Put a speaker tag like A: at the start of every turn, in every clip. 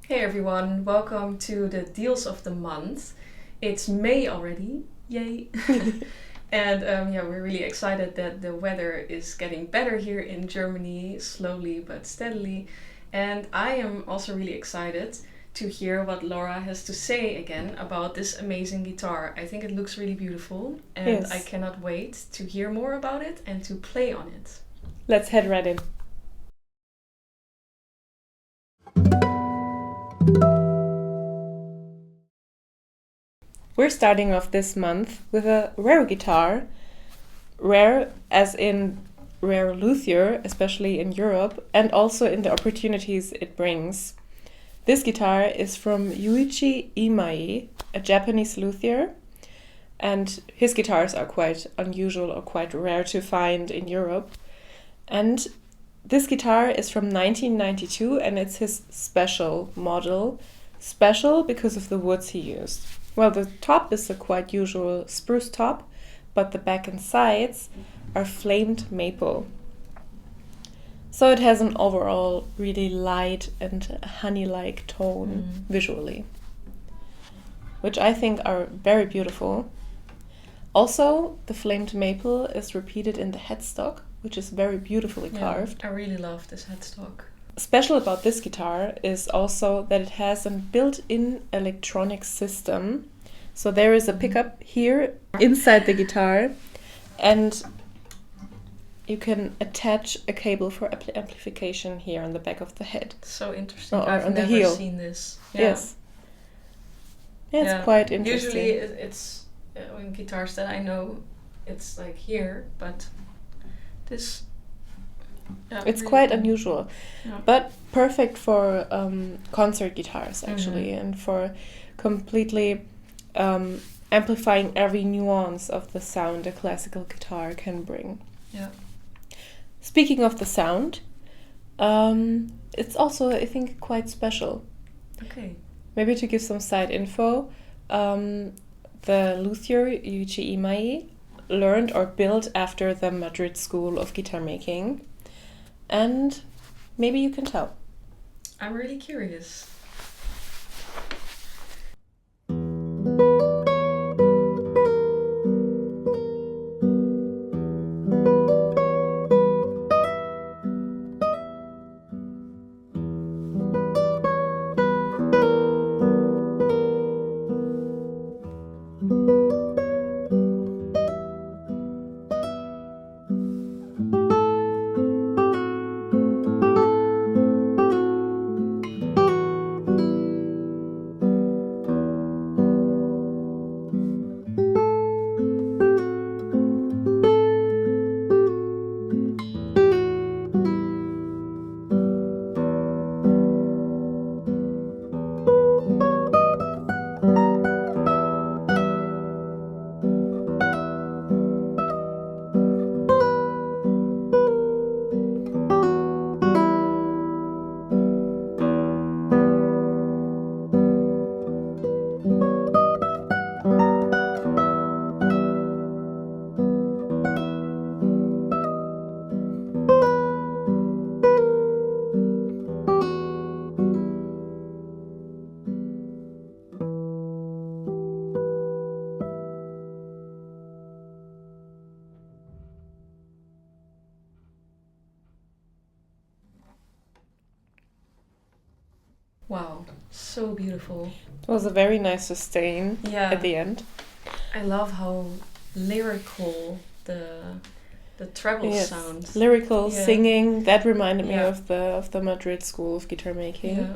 A: Hey everyone, welcome to the deals of the month. It's May already, yay! And we're really excited that the weather is getting better here in Germany, slowly but steadily. And I am also really excited to hear what Laura has to say again about this amazing guitar. I think it looks really beautiful, and
B: Yes.
A: I cannot wait to hear more about it and to play on it.
B: Let's head right in. We're starting off this month with a rare guitar. Rare as in rare luthier, especially in Europe, and also in the opportunities it brings. This guitar is from Yuichi Imai, a Japanese luthier, and his guitars are quite unusual or quite rare to find in Europe. And this guitar is from 1992 and it's his special model. Special because of the woods he used. Well, the top is a quite usual spruce top, but the back and sides are flamed maple. So it has an overall really light and honey-like tone visually, which I think are very beautiful. Also, the flamed maple is repeated in the headstock, which is very beautifully carved.
A: I really love this headstock.
B: Special about this guitar is also that it has a built-in electronic system. So there is a pickup here inside the guitar, and you can attach a cable for amplification here on the back of the head.
A: So interesting.
B: Or
A: I've
B: on the
A: never
B: heel.
A: seen this.
B: Yes. Yeah, it's quite interesting.
A: Usually it's in guitars that I know, it's like here, but this...
B: It's
A: really
B: quite
A: cool.
B: unusual,
A: Yeah.
B: but perfect for concert guitars actually, and for completely amplifying every nuance of the sound a classical guitar can bring.
A: Yeah.
B: Speaking of the sound, it's also, I think, quite special.
A: Okay.
B: Maybe to give some side info, the luthier Yuichi Imai learned or built after the Madrid School of Guitar Making. And maybe you can tell.
A: I'm really curious. Wow, so beautiful.
B: It was a very nice sustain at the end.
A: I love how lyrical the treble sounds.
B: Lyrical
A: Yeah.
B: singing, that reminded me
A: Yeah.
B: of the Madrid School of Guitar Making.
A: Yeah.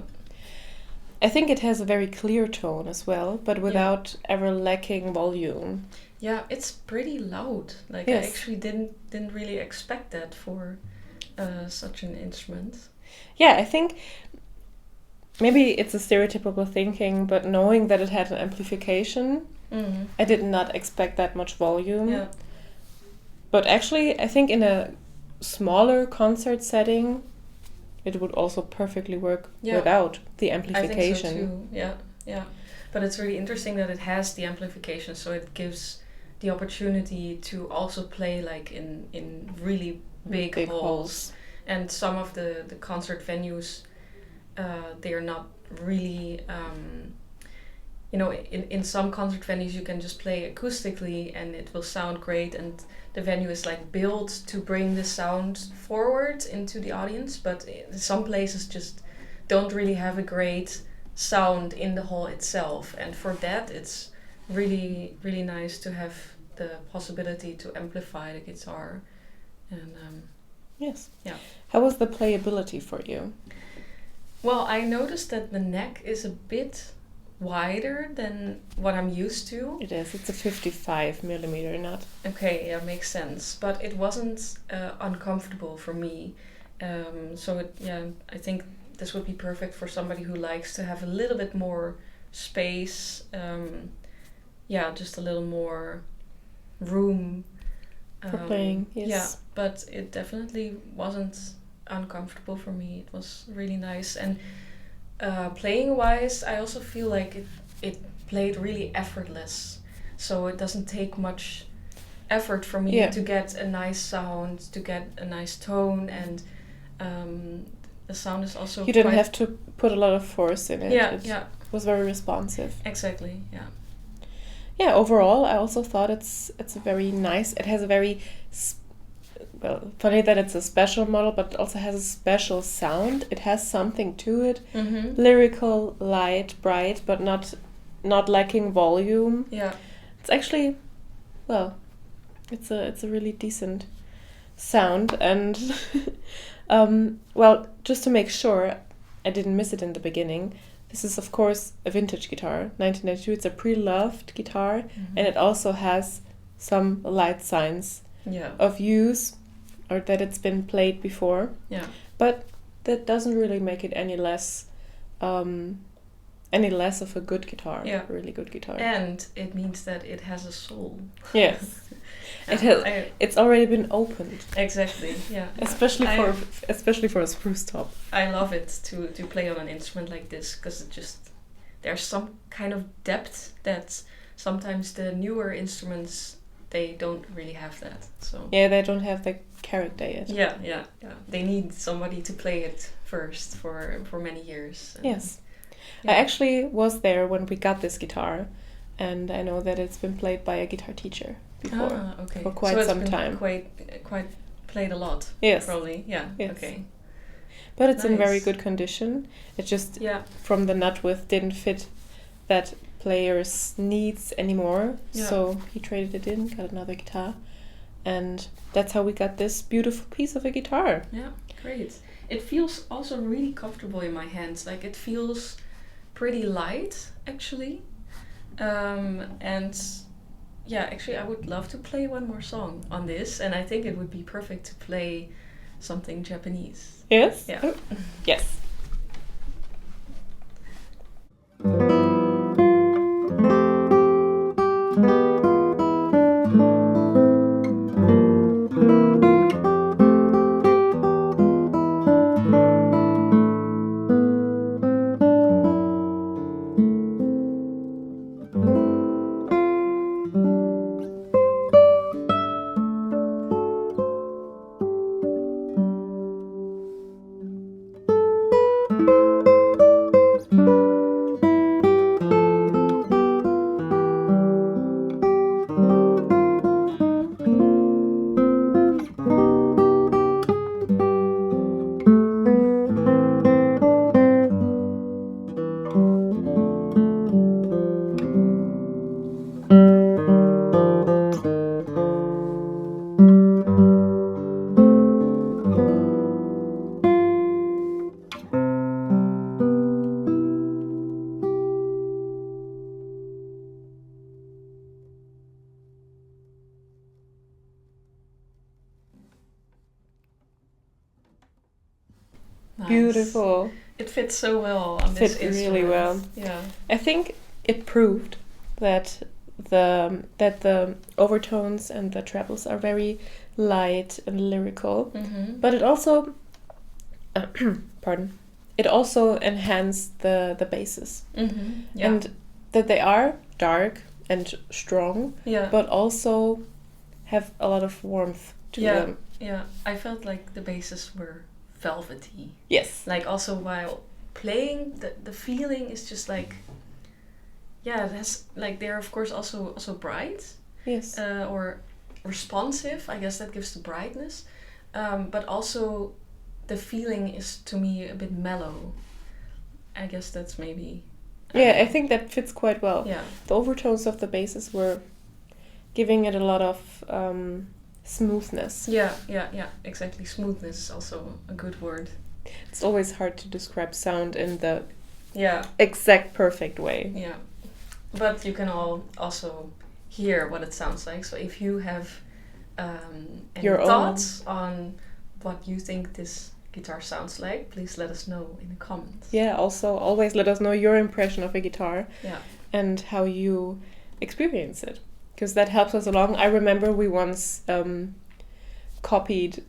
B: I think it has a very clear tone as well, but without ever lacking volume.
A: Yeah, it's pretty loud. Like
B: Yes.
A: I actually didn't really expect that for such an instrument.
B: Yeah, I think maybe it's a stereotypical thinking, but knowing that it had an amplification, I did not expect that much volume.
A: Yeah.
B: But actually, I think in a smaller concert setting, it would also perfectly work without the amplification.
A: I think so too. Yeah, yeah. But it's really interesting that it has the amplification, so it gives the opportunity to also play like in really big halls. And some of the concert venues, they are not really, in some concert venues you can just play acoustically and it will sound great, and the venue is like built to bring the sound forward into the audience, but some places just don't really have a great sound in the hall itself, and for that it's really, really nice to have the possibility to amplify the guitar. And
B: yes.
A: Yeah.
B: How was the playability for you?
A: Well, I noticed that the neck is a bit wider than what I'm used to.
B: It is. It's a 55 millimeter nut.
A: Okay, yeah, makes sense. But it wasn't uncomfortable for me. I think this would be perfect for somebody who likes to have a little bit more space. Just a little more room.
B: For playing, yes.
A: Yeah, but it definitely wasn't uncomfortable for me. It was really nice. And playing wise, I also feel like it played really effortless. So it doesn't take much effort for me to get a nice sound, to get a nice tone, and the sound is also
B: you didn't have to put a lot of force in it.
A: It
B: was very responsive.
A: Exactly, yeah.
B: Yeah, overall, I also thought it's a very nice. It has a very funny that it's a special model, but it also has a special sound. It has something to it, lyrical, light, bright, but not lacking volume.
A: Yeah,
B: it's actually, it's a really decent sound. And just to make sure I didn't miss it in the beginning. This is, of course, a vintage guitar, 1992. It's a pre-loved guitar, and it also has some light signs of use, or that it's been played before.
A: Yeah.
B: But that doesn't really make it any less of a good guitar.
A: Yeah.
B: A really good guitar.
A: And it means that it has a soul.
B: Yes. It's already been opened.
A: Exactly. Yeah.
B: Especially for a spruce top.
A: I love it to play on an instrument like this, because there's some kind of depth that sometimes the newer instruments, they don't really have that. So
B: they don't have the character yet.
A: Yeah. They need somebody to play it first for many years.
B: Yes. Yeah. I actually was there when we got this guitar, and I know that it's been played by a guitar teacher before for quite some time.
A: Quite played a lot.
B: Yes.
A: Probably. Yeah.
B: Yes.
A: Okay.
B: But it's in very good condition. It just from the nut width didn't fit that player's needs anymore. Yeah. So he traded it in, got another guitar, and that's how we got this beautiful piece of a guitar.
A: Yeah, great. It feels also really comfortable in my hands. Like, it feels pretty light, actually. Actually, I would love to play one more song on this, and I think it would be perfect to play something Japanese.
B: Yes?
A: Yeah.
B: Oh. Yes.
A: Nice.
B: Beautiful.
A: It fits so well on this instrument.
B: Really well.
A: Yeah.
B: I think it proved that the overtones and the trebles are very light and lyrical, but it also it also enhanced the basses, and that they are dark and strong, but also have a lot of warmth to them.
A: Yeah, I felt like the basses were velvety.
B: Yes.
A: Like, also while playing, the feeling is just like, yeah, that's like, they're of course also bright.
B: Yes.
A: Or responsive, I guess that gives the brightness. But also the feeling is to me a bit mellow. I guess that's maybe...
B: I think that fits quite well.
A: Yeah.
B: The overtones of the basses were giving it a lot of smoothness.
A: Yeah, exactly. Smoothness is also a good word.
B: It's always hard to describe sound in the
A: Yeah.
B: exact perfect way.
A: Yeah. But you can also hear what it sounds like. So if you have any
B: Your
A: thoughts on what you think this guitar sounds like, please let us know in the comments.
B: Yeah, also always let us know your impression of a guitar.
A: Yeah.
B: And how you experience it, because that helps us along. I remember we once copied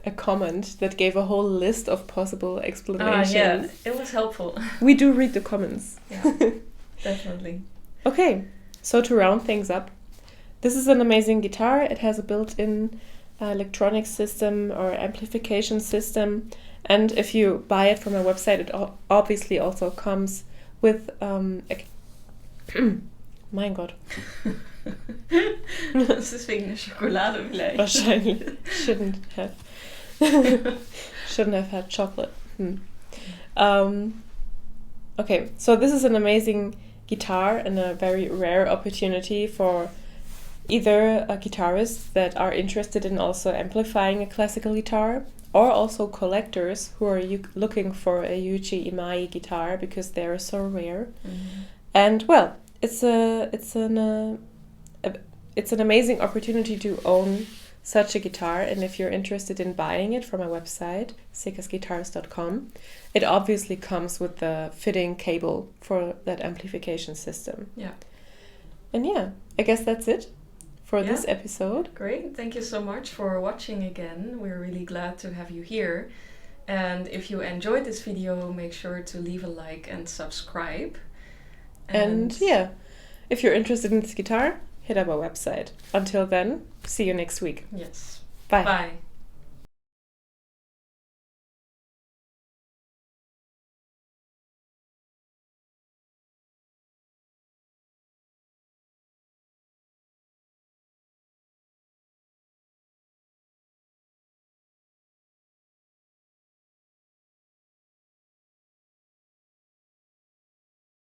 B: a comment that gave a whole list of possible explanations.
A: Yeah, it was helpful.
B: We do read the comments.
A: Yeah, definitely.
B: Okay, so to round things up, this is an amazing guitar. It has a built-in electronic system or amplification system, and if you buy it from our website, it obviously also comes with mein Gott.
A: Das ist wegen der Schokolade vielleicht.
B: Wahrscheinlich. Shouldn't have had chocolate. Okay, so this is an amazing guitar and a very rare opportunity for either guitarists that are interested in also amplifying a classical guitar, or also collectors who are looking for a Yuichi Imai guitar because they are so rare.
A: Mm-hmm.
B: And well, it's an amazing opportunity to own such a guitar, and if you're interested in buying it from our website, siccasguitars.com, it obviously comes with the fitting cable for that amplification system.
A: Yeah.
B: And yeah, I guess that's it for this episode.
A: Great. Thank you so much for watching again. We're really glad to have you here. And if you enjoyed this video, make sure to leave a like and subscribe.
B: And yeah, if you're interested in this guitar, hit up our website. Until then, see you next week.
A: Yes.
B: Bye.
A: Bye.